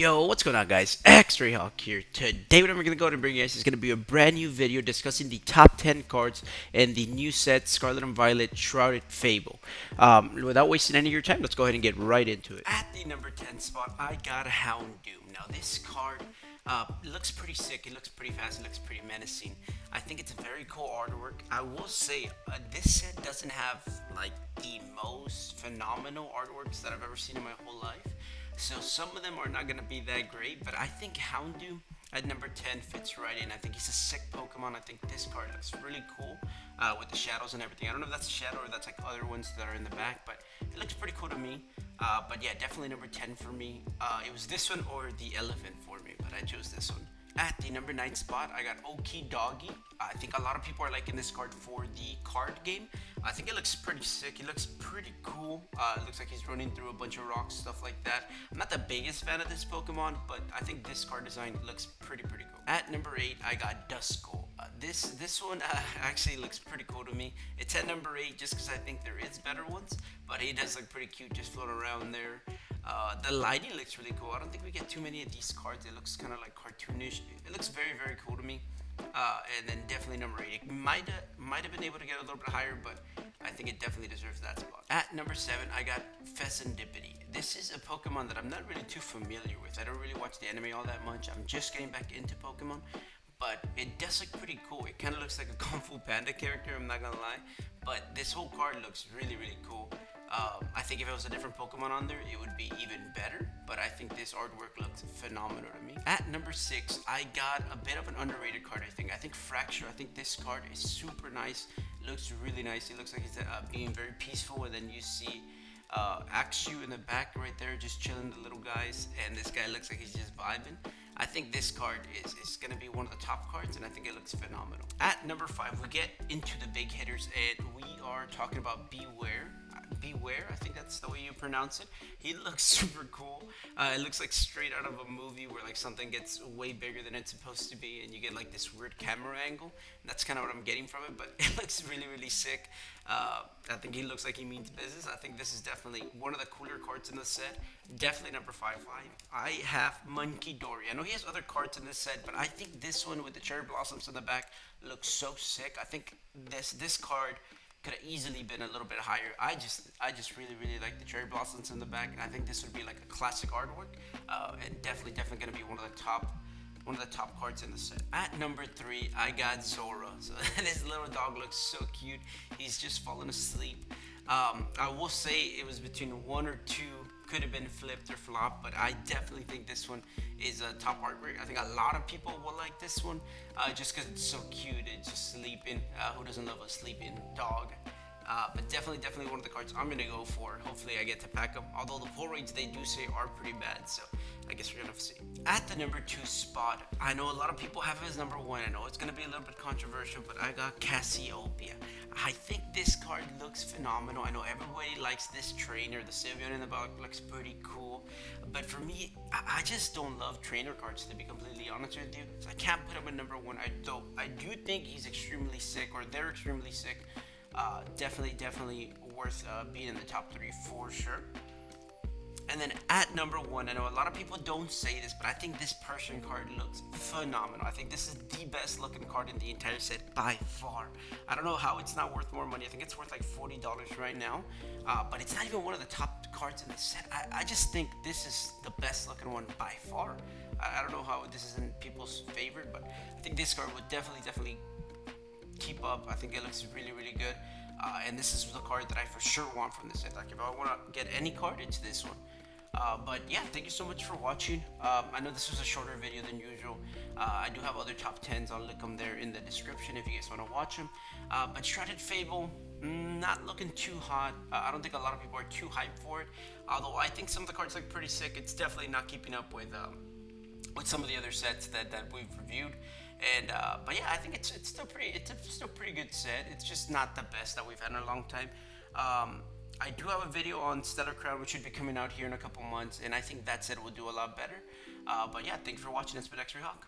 Yo, what's going on, guys? X-Ray Hawk here. Today, what I'm going to go ahead and bring you guys is going to be a brand new video discussing the top 10 cards in the new set Scarlet and Violet Shrouded Fable. Without wasting any of your time, let's go ahead and get right into it. At the number 10 spot, I got a Houndoom. Now, this card looks pretty sick. It looks pretty fast. It looks pretty menacing. I think it's a very cool artwork. I will say, this set doesn't have like the most phenomenal artworks that I've ever seen in my whole life. So some of them are not going to be that great, but I think Houndoom at number 10 fits right in. I think he's a sick Pokemon. I think this card looks really cool with the shadows and everything. I don't know if that's a shadow or that's like other ones that are in the back, but it looks pretty cool to me. But yeah, definitely number 10 for me. It was this one or the elephant for me, but I chose this one. At the number 9 spot, I got Oki Doggy. I think a lot of people are liking this card for the card game. I think it looks pretty sick. It looks pretty cool. It looks like he's running through a bunch of rocks, stuff like that. I'm not the biggest fan of this Pokemon, but I think this card design looks pretty cool. At number 8, I got Duskull. This one actually looks pretty cool to me. It's at number 8 just because I think there is better ones, but he does look pretty cute just floating around there. The lighting looks really cool. I don't think we get too many of these cards. It looks kind of like cartoonish. It looks very cool to me. And then definitely number 8. It might have been able to get a little bit higher, but I think it definitely deserves that spot. At number 7, I got Pheasantipity. This is a Pokemon that I'm not really too familiar with. I don't really watch the anime all that much. I'm just getting back into Pokemon, but it does look pretty cool. It kind of looks like a Kung Fu Panda character, I'm not gonna lie. But this whole card looks really cool. I think if it was a different Pokemon on there, it would be even better. But I think this artwork looks phenomenal to me. At number 6, I got a bit of an underrated card. I think Fracture. I think this card is super nice. Looks really nice. It looks like he's being very peaceful, and then you see Axew in the back right there, just chilling the little guys, and this guy looks like he's just vibing. I think this card is going to be one of the top cards, and I think it looks phenomenal. At number 5, we get into the big hitters, and we are talking about Beware. Beware, I think that's the way you pronounce it. He looks super cool. It looks like straight out of a movie where like something gets way bigger than it's supposed to be, and you get like this weird camera angle. That's kind of what I'm getting from it, but it looks really sick. I think he looks like he means business. I think this is definitely one of the cooler cards in the set. Definitely number 5. I have Monkey Dory. I know he has other cards in this set, but I think this one with the cherry blossoms in the back looks so sick. I think this card could have easily been a little bit higher. I just really like the cherry blossoms in the back. I think this would be like a classic artwork, and definitely gonna be one of the top cards in the set. At number 3, I got Zora. So this little dog looks so cute. He's just falling asleep. I will say it was between 1 or 2. Could have been flipped or flopped, but I definitely think this one is a top artwork. I think a lot of people will like this one just because it's so cute. It's just sleeping. Who doesn't love a sleeping dog? But definitely one of the cards I'm gonna go for. Hopefully I get to pack them. Although the pull rates they do say are pretty bad, so I guess we're gonna see. At the number 2 spot, I know a lot of people have it as number 1. I know it's gonna be a little bit controversial, but I got Cassiopeia. I think this card looks phenomenal. I know everybody likes this trainer. The Sylveon in the back looks pretty cool, but for me, I just don't love trainer cards, to be completely honest with you. So I can't put him at number 1. I do think he's extremely sick, or they're extremely sick. Definitely worth being in the top 3 for sure. And then at number 1, I know a lot of people don't say this, but I think this Persian card looks phenomenal. I think this is the best looking card in the entire set by far. I don't know how it's not worth more money. I think it's worth like $40 right now, but it's not even one of the top cards in the set. I just think this is the best looking one by far. I don't know how this isn't people's favorite, but I think this card would definitely keep up. I think it looks really good, and this is the card that I for sure want from this set. Like if I want to get any card, it's this one. But yeah, thank you so much for watching. I know this was a shorter video than usual. I do have other top 10s. I'll link them there in the description if you guys want to watch them. But Shrouded Fable, not looking too hot. I don't think a lot of people are too hyped for it. Although I think some of the cards look pretty sick. It's definitely not keeping up with some of the other sets that we've reviewed. And but yeah, I think it's still pretty good set. It's just not the best that we've had in a long time. I do have a video on Stellar Crown, which should be coming out here in a couple months, and I think that set will do a lot better. But yeah, thanks for watching. It's been X-Ray Hawk.